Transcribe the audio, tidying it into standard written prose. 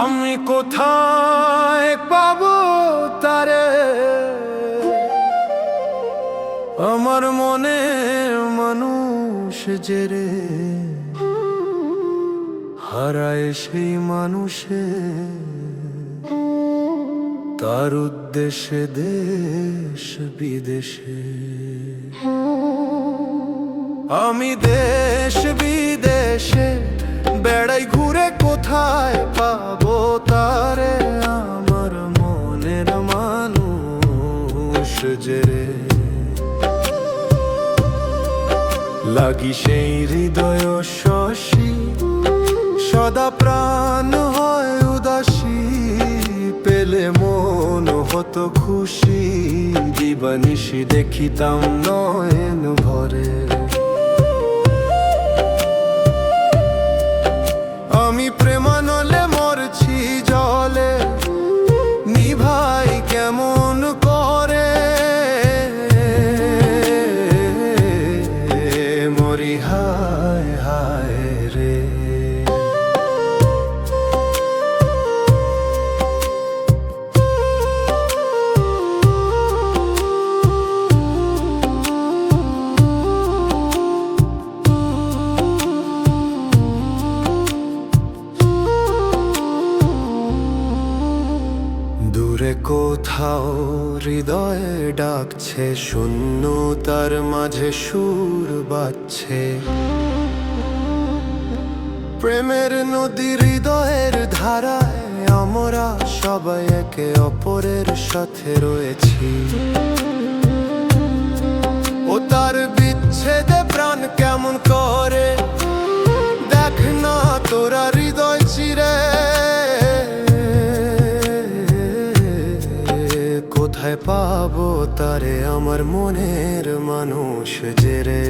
আমি কোথায় পাবো তারে, আমার মনে মানুষ যে রে হারায় সেই মানুষে, তার উদ্দেশ্যে দেশ বিদেশে। আমি দেশ বিদেশে বেড়াই ঘুরে, কোথায় পাবো তারে, আমার মনের মানুষ যে রে লাগি সেই হৃদয় শশী, সদা প্রাণ হয় উদাসী, পেলে মন হতো খুশি, দিবানিশি দেখিতাম নয়ন ভরে। আমি প্রেমানলে মরছি জলে, নিভাই কেমন করে, মরি হায় হায় রে। দূরে কোথাও হৃদয়ে ডাকছে, শূন্যতার মাঝে সুর বাজছে, প্রেমের নদী হৃদয়ের ধারায়, আমরা সবাই একে অপরের সাথে রয়েছি। ও তার বিচ্ছেদে প্রাণ কেমন করে, দেখ না তোরা হৃদয় চিরে, কোথায় পাবো তারে, আমার মনের মানুষ যে রে।